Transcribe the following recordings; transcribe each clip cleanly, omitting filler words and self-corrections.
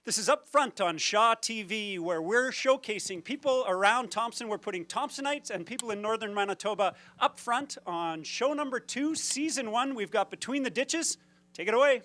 This is Up Front on Shaw TV, where we're showcasing people around Thompson. We're putting Thompsonites and people in northern Manitoba up front on show number 2, season 1. We've got Between the Ditches. Take it away.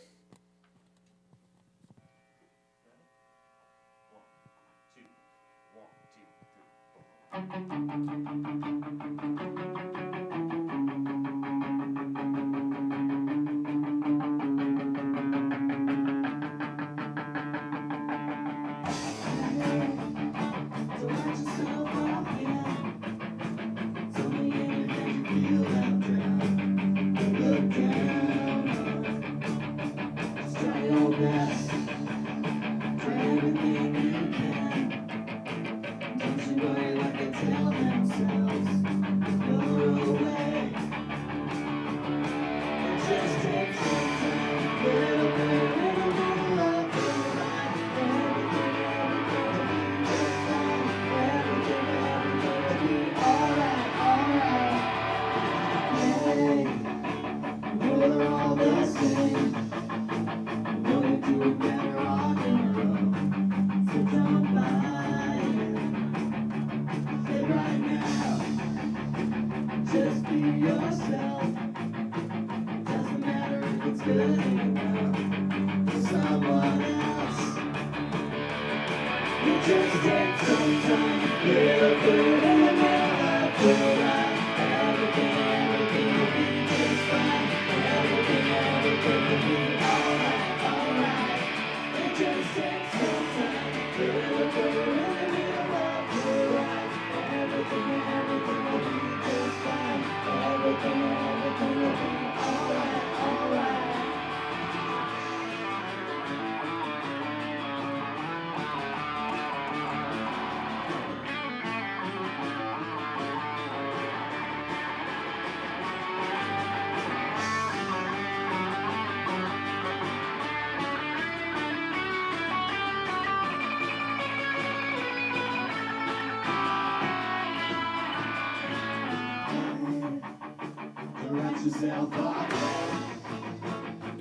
Yourself up.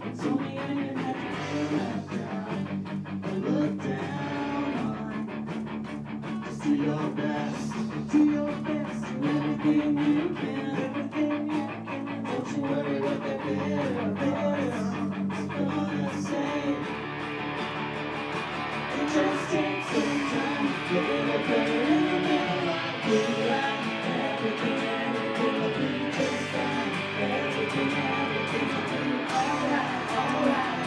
It's only in your head to feel left out and look down on. Just do your best, do everything you can, Don't you worry what they're gonna say. It just takes some time to get a better in the middle of the light. Everything will be just fine. Everything will be alright.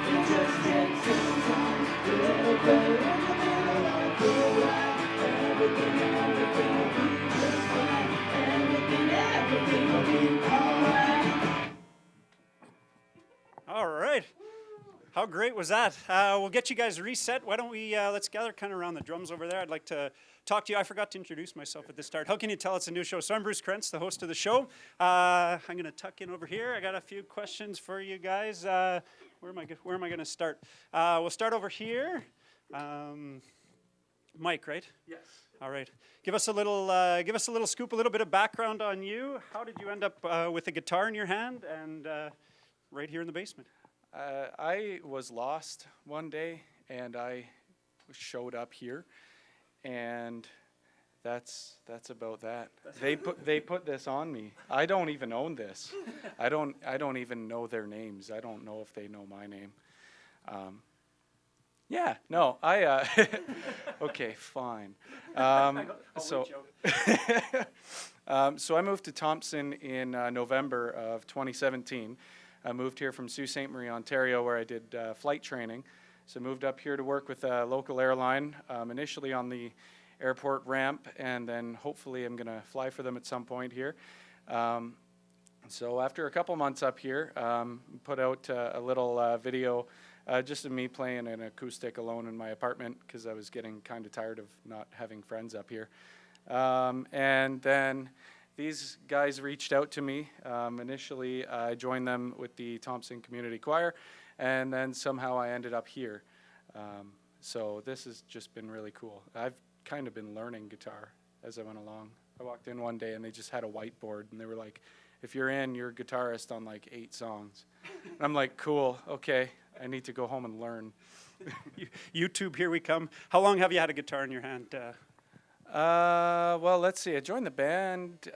It just takes some time to get a better in the middle of the light. Everything will be just fine. Everything will be alright. All right. How great was that? We'll get you guys reset. Why don't we, let's gather kind of around the drums over there. I'd like to talk to you. I forgot to introduce myself at the start. How can you tell it's a new show? So I'm Brentz Krentz, the host of the show. I'm going to tuck in over here. I got a few questions for you guys. Where am I going to start? We'll start over here. Mike, right? Yes. All right. Give us a little scoop, a little bit of background on you. How did you end up with a guitar in your hand and right here in the basement? I was lost one day, and I showed up here, and that's about that. They put this on me. I don't even own this. I don't even know their names. I don't know if they know my name. Okay, fine. So I moved to Thompson in November of 2017. I moved here from Sault Ste. Marie, Ontario, where I did flight training. So moved up here to work with a local airline, initially on the airport ramp, and then hopefully I'm going to fly for them at some point here. So after a couple months up here, put out a little video just of me playing an acoustic alone in my apartment because I was getting kind of tired of not having friends up here. And then these guys reached out to me. Initially, I joined them with the Thompson Community Choir, and then somehow I ended up here. So this has just been really cool. I've kind of been learning guitar as I went along. I walked in one day, and they just had a whiteboard, and they were like, if you're in, you're a guitarist on like 8 songs. And I'm like, cool, okay, I need to go home and learn. YouTube, here we come. How long have you had a guitar in your hand? Well, let's see. I joined the band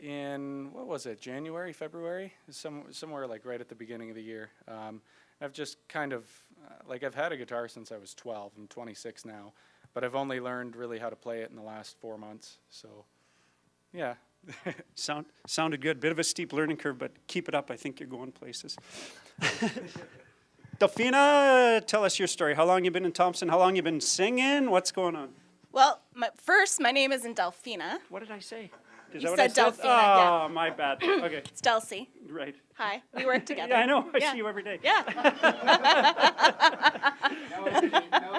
in, what was it, January, February? Somewhere like right at the beginning of the year. I've just kind of, I've had a guitar since I was 12. I'm 26 now. But I've only learned really how to play it in the last 4 months. So, yeah. Sounded good. Bit of a steep learning curve, but keep it up. I think you're going places. Delphina, tell us your story. How long you been in Thompson? How long you been singing? What's going on? Well, my name isn't Delphina. What did I say? Is You that what I said Delphina, Oh, yeah. my bad. Okay, It's Delcy. right. Hi. We work together. Yeah, I know. I Yeah. see you every day. Yeah.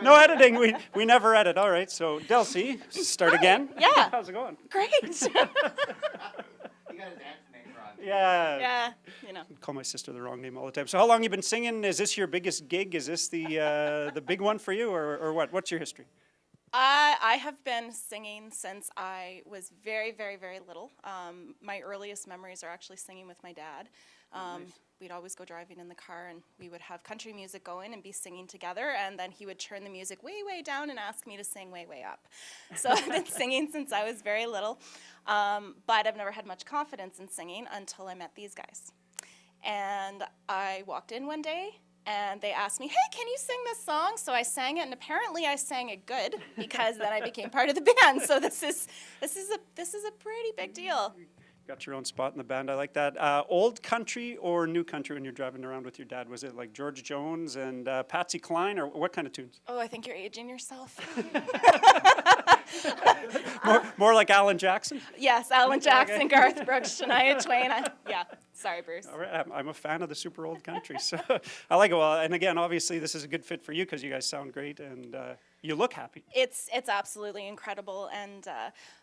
No editing. We never edit. All right. So, Delcy, start again. Yeah. How's it going? Great. You got his aunt's name wrong. Yeah. Yeah. You know. Call my sister the wrong name all the time. So, how long you been singing? Is this your biggest gig? Is this the big one for you, or what? What's your history? I have been singing since I was very, very, very little. My earliest memories are actually singing with my dad. Nice. We'd always go driving in the car, and we would have country music going and be singing together, and then he would turn the music way, way down and ask me to sing way, way up. So I've been singing since I was very little, but I've never had much confidence in singing until I met these guys. And I walked in one day, and they asked me, hey, can you sing this song? So I sang it, and apparently I sang it good, because then I became part of the band. So this is a pretty big deal. Got your own spot in the band. I like that. Old country or new country when you're driving around with your dad? Was it like George Jones and Patsy Cline, or what kind of tunes? Oh, I think you're aging yourself. More like Alan Jackson? Yes, Alan Jackson, Garth Brooks, Shania Twain. Yeah, sorry, Bruce. All right, I'm a fan of the super old country, so I like it. Well, and again, obviously, this is a good fit for you because you guys sound great and you look happy. It's absolutely incredible, and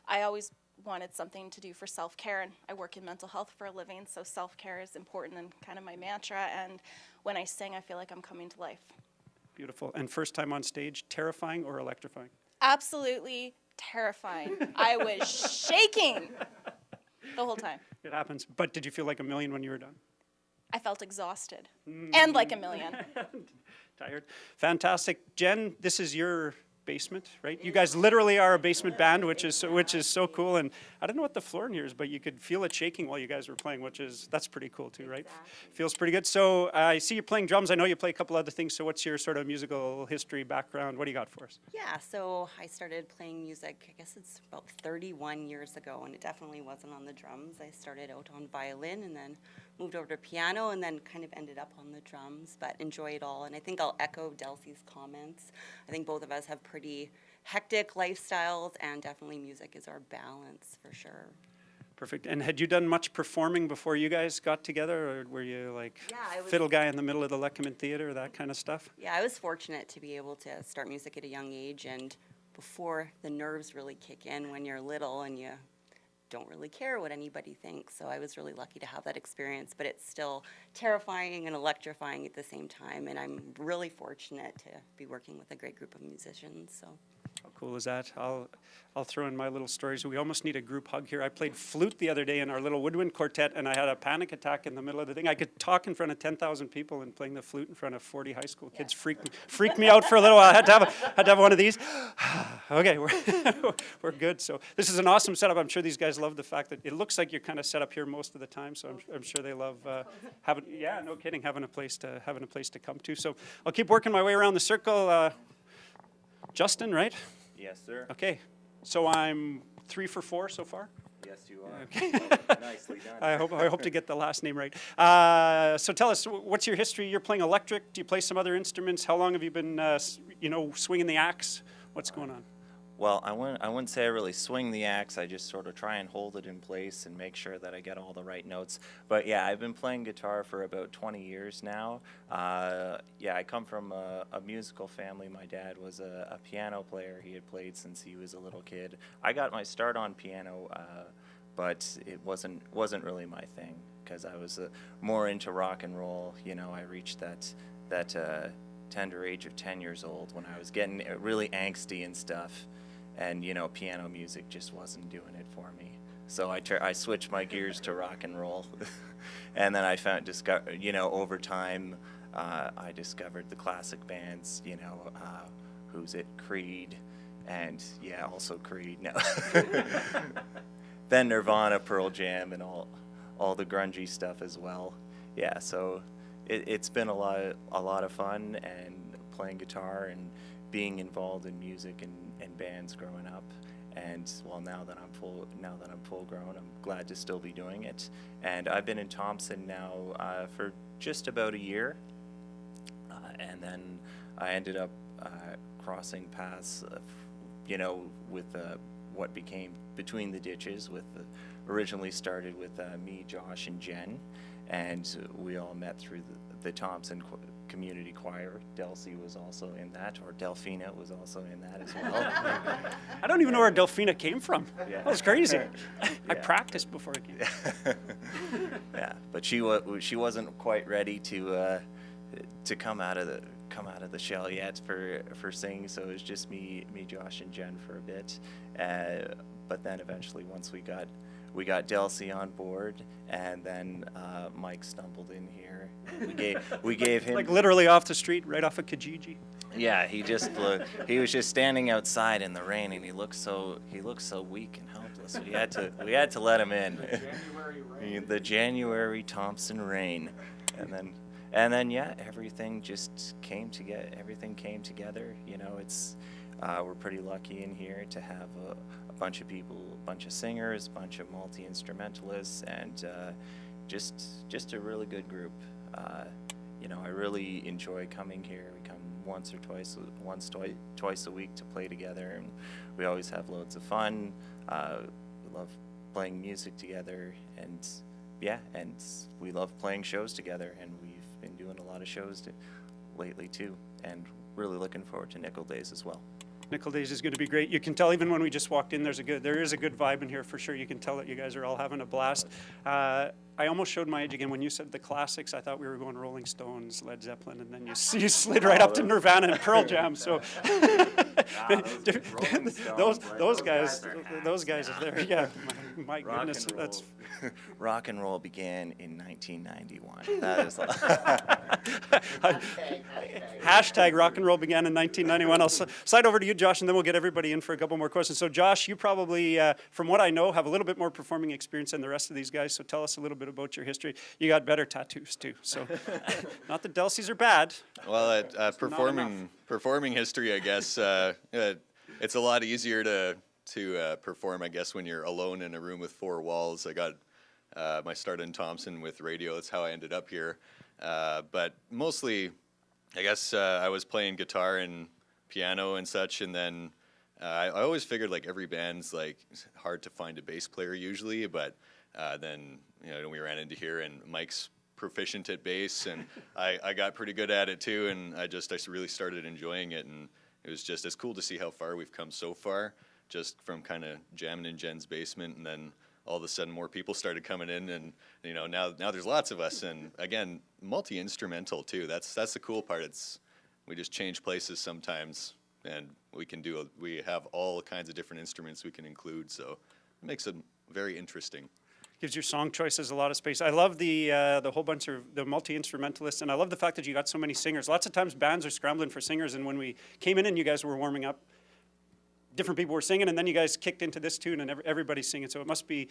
I always wanted something to do for self-care, and I work in mental health for a living, so self-care is important and kind of my mantra, and when I sing, I feel like I'm coming to life. Beautiful. And first time on stage, terrifying or electrifying? Absolutely terrifying. I was shaking the whole time. It happens. But did you feel like a million when you were done? I felt exhausted and like a million. Tired? Fantastic. Jen, this is your basement, right? You guys literally are a basement band, which is so cool. And I don't know what the floor in here is, but you could feel it shaking while you guys were playing, that's pretty cool too, right? Exactly. Feels pretty good. So I see you're playing drums. I know you play a couple other things. So what's your sort of musical history background? What do you got for us? Yeah, so I started playing music, I guess it's about 31 years ago, and it definitely wasn't on the drums. I started out on violin and then moved over to piano and then kind of ended up on the drums, but enjoy it all. And I think I'll echo Delcy's comments. I think both of us have pretty hectic lifestyles, and definitely music is our balance for sure. Perfect. And had you done much performing before you guys got together, or were you like Yeah, I was- fiddle guy in the middle of the Leckman Theater, that kind of stuff? Yeah, I was fortunate to be able to start music at a young age, and before the nerves really kick in when you're little and you don't really care what anybody thinks. So I was really lucky to have that experience, but it's still terrifying and electrifying at the same time, and I'm really fortunate to be working with a great group of musicians. So. How cool is that? I'll throw in my little stories. We almost need a group hug here. I played flute the other day in our little woodwind quartet, and I had a panic attack in the middle of the thing. I could talk in front of 10,000 people, and playing the flute in front of 40 high school kids freaked me out for a little while. I had to have one of these. Okay, we're good. So this is an awesome setup. I'm sure these guys love the fact that it looks like you're kind of set up here most of the time. So I'm sure they love having. Yeah, no kidding, having a place to come to. So I'll keep working my way around the circle. Justin, right? Yes, sir. Okay, so I'm 3 for 4 so far. Yes, you are. Okay. Nicely done. I hope to get the last name right. So tell us, what's your history? You're playing electric. Do you play some other instruments? How long have you been, swinging the axe? What's going on? Well, I wouldn't say I really swing the axe. I just sort of try and hold it in place and make sure that I get all the right notes. But yeah, I've been playing guitar for about 20 years now. I come from a musical family. My dad was a piano player. He had played since he was a little kid. I got my start on piano, but it wasn't really my thing because I was more into rock and roll. You know, I reached that tender age of 10 years old when I was getting really angsty and stuff. And, piano music just wasn't doing it for me. So I switched my gears to rock and roll. And then I found, over time, I discovered the classic bands, Who's It, Creed, and yeah, also Creed. No. Then Nirvana, Pearl Jam, and all the grungy stuff as well. Yeah, so it's been a lot of fun, and playing guitar and being involved in music and bands growing up. And well, now that I'm full grown, I'm glad to still be doing it. And I've been in Thompson now for just about a year, and then I ended up crossing paths, with what became Between the Ditches. Originally started with me, Josh, and Jen, and we all met through the Thompson Community Choir. Delcy was also in that, or Delphina was also in that as well. I don't even know where Delphina came from. Yeah. That was crazy. I Yeah. practiced before I came. Yeah, but she wasn't quite ready to come out of the shell yet for singing. So it was just me, Josh, and Jen for a bit. But then eventually, once we got Delcy on board, and then Mike stumbled in here. We gave him, Like literally off the street, right off of Kijiji. yeah. He was just standing outside in the rain, and he looked so weak and helpless. We had to let him in. January rain. The January Thompson rain, and then yeah, everything just came together. Everything came together. We're pretty lucky in here to have a bunch of people, a bunch of singers, a bunch of multi-instrumentalists, and just a really good group. I really enjoy coming here. We come once or twice a week to play together, and we always have loads of fun. We love playing music together, and we love playing shows together, and we've been doing a lot of shows lately too, and really looking forward to Nickel Days as well. Nickel Days is going to be great. You can tell even when we just walked in, there is a good vibe in here for sure. You can tell that you guys are all having a blast. I almost showed my age again when you said the classics. I thought we were going Rolling Stones, Led Zeppelin, and then you slid right up to Nirvana and Pearl Jam. So those guys are there. Yeah, my goodness, that's. Rock and roll began in 1991. That is Hashtag rock and roll began in 1991. I'll slide over to you, Josh, and then we'll get everybody in for a couple more questions. So, Josh, you probably, from what I know, have a little bit more performing experience than the rest of these guys. So, tell us a little bit about your history. You got better tattoos too. So, not that Delcy's are bad. Well, performing history, I guess it's a lot easier to perform, I guess, when you're alone in a room with four walls. I got my start in Thompson with radio. That's how I ended up here. But mostly, I guess I was playing guitar and piano and such, and then I always figured like every band's like hard to find a bass player usually, but then we ran into here and Mike's proficient at bass, and I got pretty good at it too, and I really started enjoying it, and it was just, it's cool to see how far we've come so far, just from kind of jamming in Jen's basement, and then all of a sudden more people started coming in, and now there's lots of us, and again, multi-instrumental too. That's the cool part. We just change places sometimes, and we have all kinds of different instruments we can include, so it makes it very interesting. Gives your song choices a lot of space. I love the whole bunch of the multi-instrumentalists, and I love the fact that you got so many singers. Lots of times bands are scrambling for singers, and when we came in and you guys were warming up, different people were singing, and then you guys kicked into this tune, and everybody's singing. So it must be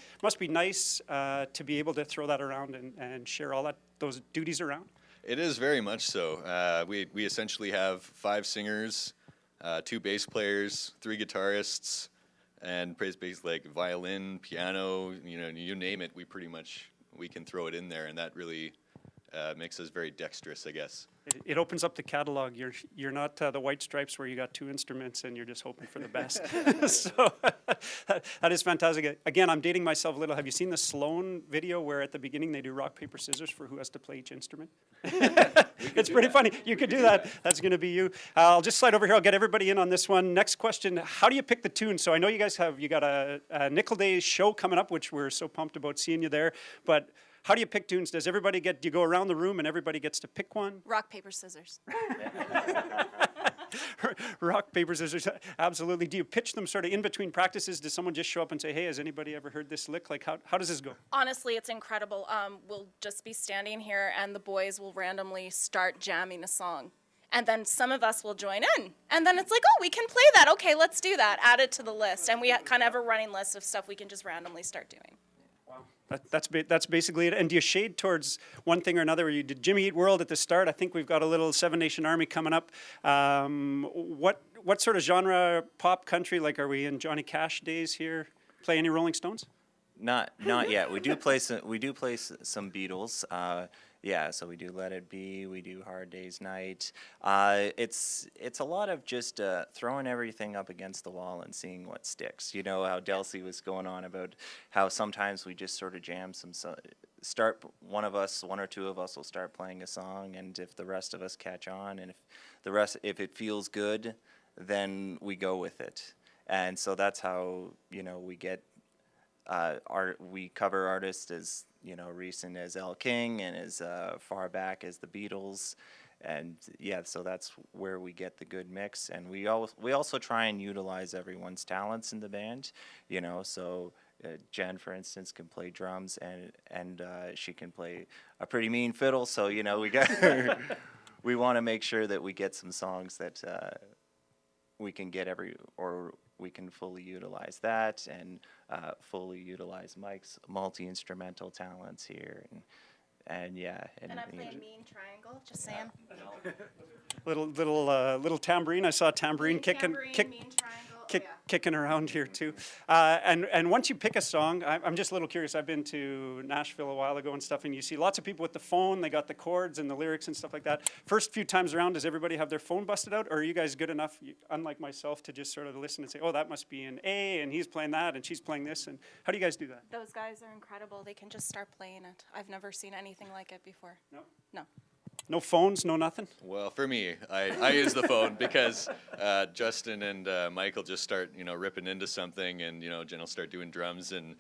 nice to be able to throw that around and share all those duties around. It is very much so. We essentially have 5 singers, 2 bass players, 3 guitarists, and bass like violin, piano, you name it. We can throw it in there, and that really makes us very dexterous, I guess. It opens up the catalog. You're not the White Stripes where you got 2 instruments and you're just hoping for the best. So that is fantastic. Again, I'm dating myself a little. Have you seen the Sloan video where at the beginning they do rock, paper, scissors for who has to play each instrument? It's pretty funny. You could do that. That's going to be you. I'll just slide over here. I'll get everybody in on this one. Next question, how do you pick the tune? So I know you guys you got a Nickel Days show coming up, which we're so pumped about seeing you there. But how do you pick tunes? Does everybody do you go around the room and everybody gets to pick one? Rock, paper, scissors. rock, paper, scissors. Absolutely. Do you pitch them sort of in between practices? Does someone just show up and say, hey, has anybody ever heard this lick? Like, how does this go? Honestly, it's incredible. We'll just be standing here, and the boys will randomly start jamming a song. And then some of us will join in. And then it's like, oh, we can play that. Okay, let's do that. Add it to the list. And we kind of have a running list of stuff we can just randomly start doing. That's basically it. And do you shade towards one thing or another? You did Jimmy Eat World at the start. I think we've got a little Seven Nation Army coming up. What sort of genre, pop, country? Like, are we in Johnny Cash days here? Play any Rolling Stones? Not yet. We do play some Beatles. Yeah, so we do Let It Be, we do Hard Day's Night. It's a lot of just throwing everything up against the wall and seeing what sticks. You know how Delcy was going on about how sometimes we just sort of jam one or two of us will start playing a song, and if the rest of us catch on, and if it feels good, then we go with it. And so that's how, we get we cover artists as recent as Elle King and as far back as the Beatles, and so that's where we get the good mix. And we also try and utilize everyone's talents in the band. So Jen, for instance, can play drums and she can play a pretty mean fiddle. So we got we want to make sure that we get some songs that we can get we can fully utilize that and fully utilize Mike's multi-instrumental talents here, and And I play a mean triangle, just saying. Little tambourine. I saw a tambourine Mean kicking triangle. kicking around here too. And once you pick a song, I'm just a little curious. I've been to Nashville a while ago and stuff, and you see lots of people with the phone. They got the chords and the lyrics and stuff like that. First few times around, does everybody have their phone busted out, or are you guys good enough, unlike myself, to just sort of listen and say, oh, that must be an A, and he's playing that, and she's playing this, and how do you guys do that? Those guys are incredible. They can just start playing it. I've never seen anything like it before. No. No phones, no nothing? Well, for me, I use the phone because Justin and Michael just start, ripping into something, and Jen will start doing drums, and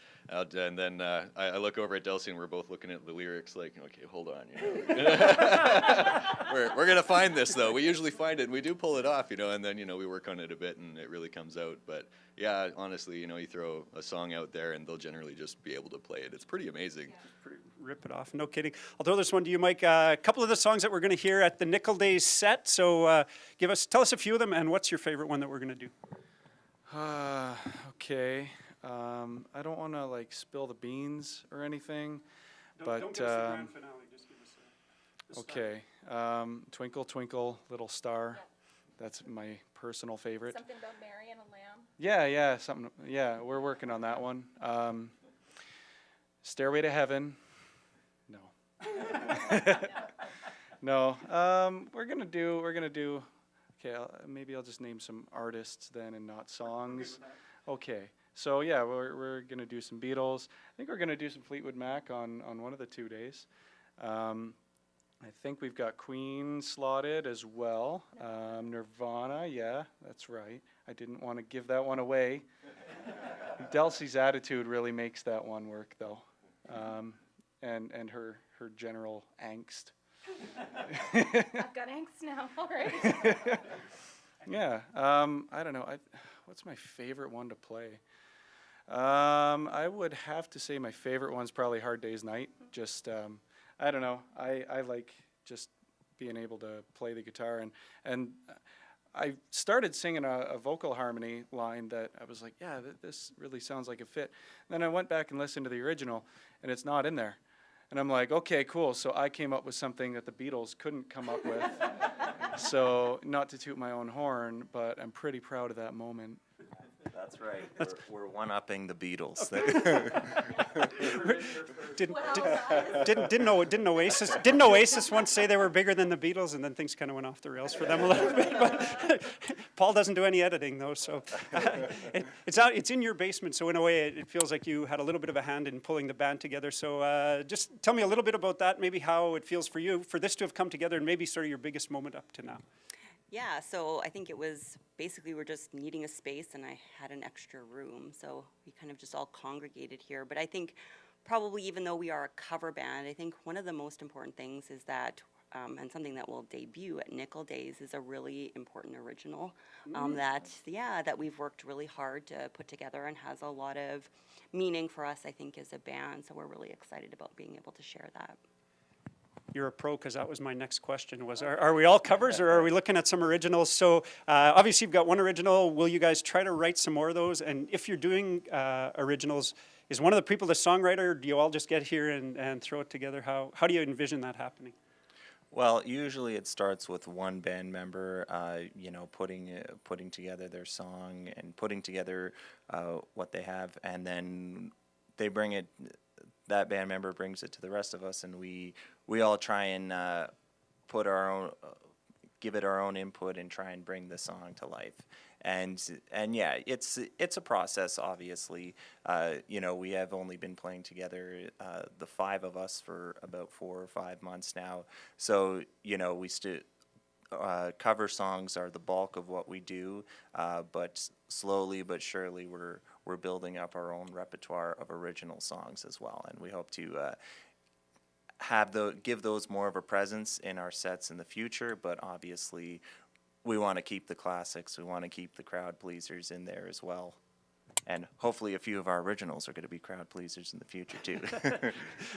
then I look over at Delcy, and we're both looking at the lyrics, like, okay, hold on, we're gonna find this though. We usually find it, and we do pull it off, and then we work on it a bit, and it really comes out. But yeah, honestly, you throw a song out there, and they'll generally just be able to play it. It's pretty amazing. Rip it off, no kidding. I'll throw this one to you, Mike. A couple of the songs that we're going to hear at the Nickel Days set. So tell us a few of them, and what's your favorite one that we're going to do? Okay. I don't want to spill the beans or anything, but don't give us the grand finale. Just give us the okay. Twinkle Twinkle Little Star. That's my personal favorite. Something about Mary and a lamb. Yeah, something. Yeah, we're working on that one. Stairway to Heaven. No. No. We're gonna do. Okay, maybe I'll just name some artists then and not songs. Okay. So yeah, we're gonna do some Beatles. I think we're gonna do some Fleetwood Mac on one of the 2 days. I think we've got Queen slotted as well. Nirvana, yeah, that's right. I didn't want to give that one away. Delcy's attitude really makes that one work, though, and her general angst. I've got angst now. All right. Yeah, I don't know. What's my favorite one to play? I would have to say my favorite one's probably Hard Day's Night. Just I don't know. I like just being able to play the guitar, and I started singing a vocal harmony line that I was like, yeah, this really sounds like a fit. And then I went back and listened to the original, and it's not in there. And I'm like, okay, cool. So I came up with something that the Beatles couldn't come up with. So not to toot my own horn, but I'm pretty proud of that moment. That's right. We're one-upping the Beatles. Didn't Oasis once say they were bigger than the Beatles, and then things kind of went off the rails for them a little bit. But Paul doesn't do any editing though, so it's in your basement. So in a way, it feels like you had a little bit of a hand in pulling the band together. So just tell me a little bit about that, maybe how it feels for you for this to have come together, and maybe sort of your biggest moment up to now. Yeah, so I think it was basically we're just needing a space, and I had an extra room, so we kind of just all congregated here. But I think probably even though we are a cover band, I think one of the most important things is that and something that will debut at Nickel Days is a really important original that we've worked really hard to put together and has a lot of meaning for us, I think, as a band. So we're really excited about being able to share that. You're a pro, because that was my next question was, are we all covers or are we looking at some originals? So obviously you've got one original. Will you guys try to write some more of those? And if you're doing originals, is one of the people the songwriter, or do you all just get here and throw it together? How do you envision that happening? Well, usually it starts with one band member, putting together their song and putting together what they have, and then they bring it. That band member brings it to the rest of us, and we all try and put our own, give it our own input, and try and bring the song to life. And yeah, it's a process. Obviously, we have only been playing together, the five of us, for about 4 or 5 months now. So we still. Cover songs are the bulk of what we do, but slowly but surely we're building up our own repertoire of original songs as well, and we hope to give those more of a presence in our sets in the future. But obviously, we want to keep the classics. We want to keep the crowd pleasers in there as well. And hopefully a few of our originals are going to be crowd pleasers in the future too.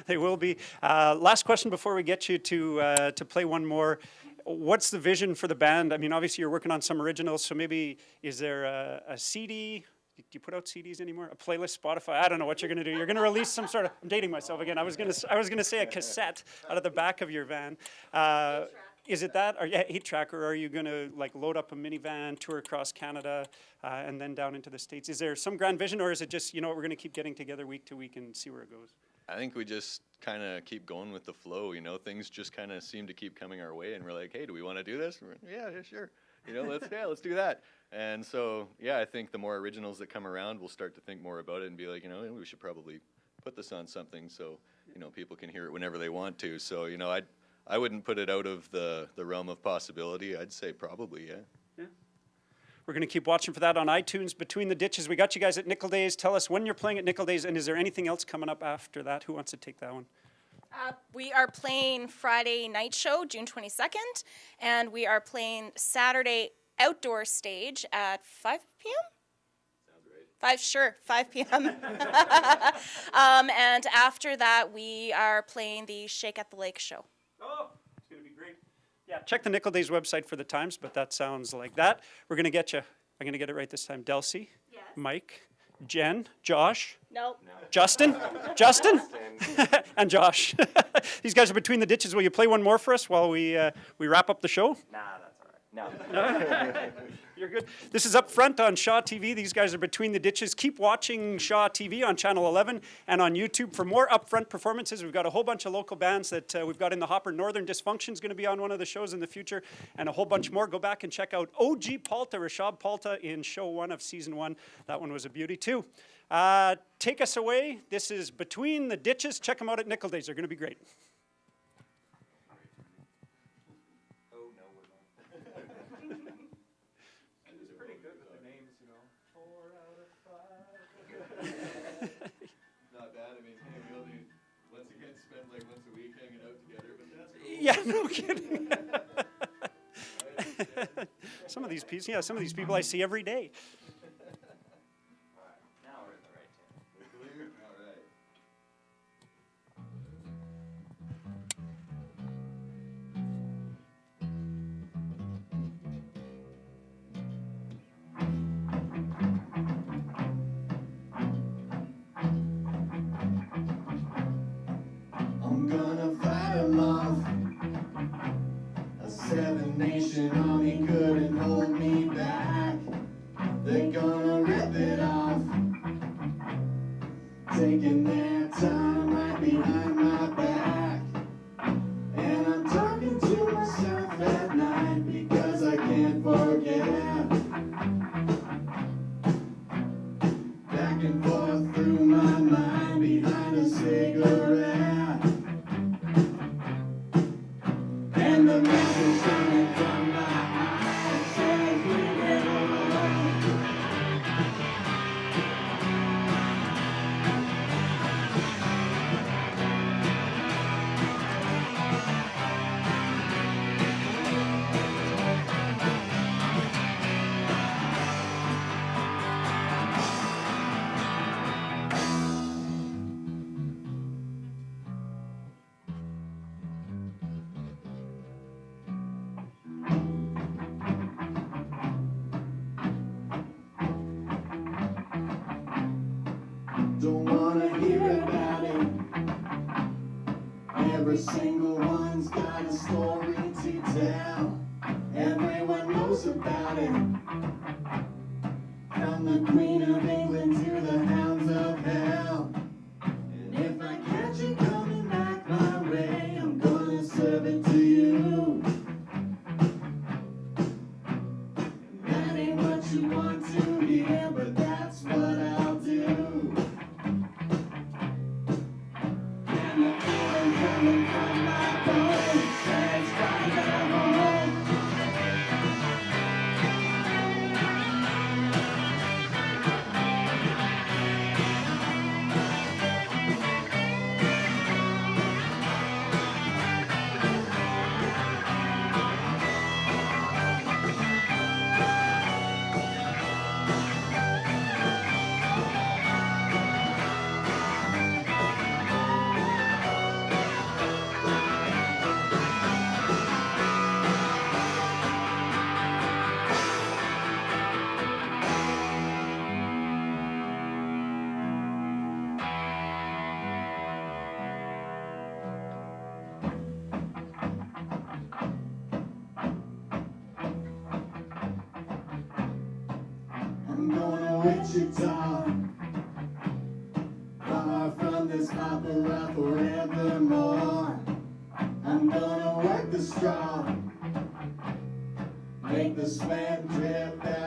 They will be. Last question before we get you to play one more. What's the vision for the band? I mean, obviously you're working on some originals, so maybe is there a CD? Do you put out CDs anymore? A playlist, Spotify? I don't know what you're going to do. You're going to release some sort of. I'm dating myself again. I was going to say a cassette out of the back of your van. Is it that, or 8-track, or are you going to load up a minivan, tour across Canada, and then down into the States? Is there some grand vision, or is it just we're going to keep getting together week to week and see where it goes? I think we just kind of keep going with the flow. Things just kind of seem to keep coming our way, and we're like, hey, do we want to do this? Yeah, sure. Let's do that. And so, yeah, I think the more originals that come around, we'll start to think more about it and be like, we should probably put this on something so people can hear it whenever they want to. So I wouldn't put it out of the realm of possibility. I'd say probably, yeah. Yeah. We're going to keep watching for that on iTunes. Between the Ditches, we got you guys at Nickel Days. Tell us when you're playing at Nickel Days, and is there anything else coming up after that? Who wants to take that one? We are playing Friday night show, June 22nd, and we are playing Saturday outdoor stage at 5 p.m.? 5 p.m. And after that, we are playing the Shake at the Lake show. Oh, it's going to be great. Yeah, check the Nickel Days website for the times, but that sounds like that. We're going to get you. I'm going to get it right this time. Delcy, yes. Mike, Jen, Josh. Nope. Justin, and Josh. These guys are between the ditches. Will you play one more for us while we wrap up the show? Nah, that's all right. No. You're good. This is Up Front on Shaw TV. These guys are between the ditches. Keep watching Shaw TV on Channel 11 and on YouTube for more Up Front performances. We've got a whole bunch of local bands that we've got in the hopper. Northern Dysfunction is going to be on one of the shows in the future, and a whole bunch more. Go back and check out OG Palta, Rashad Palta, in show 1 of season 1. That one was a beauty too. Take us away. This is Between the Ditches. Check them out at Nickel Days. They're going to be great. Not bad. I mean, hey, we only once again spend once a week hanging out together, but that's cool. Yeah, no kidding. Some of these people I see every day. Now we're in the right tune. Clear? All right. I'm gonna fight 'em off. A 7-nation army couldn't hold me back. They're gonna rip it off, taking their time right behind my back. And I'm talking to myself at night because I can't forget. Back and forth through my mind behind a cigarette. And the message coming from my eyes says leave it alone. single one's got a story to tell. Everyone knows about it. From the Queen of England to the hounds of hell. And if I catch it coming back my way, I'm gonna serve it to you. That ain't what you want to hear, but that's what I'll do. And the feeling coming from my bones says fire home. I'm going to Wichita, far from this opera forevermore. I'm gonna work the straw, make the sweat drip out.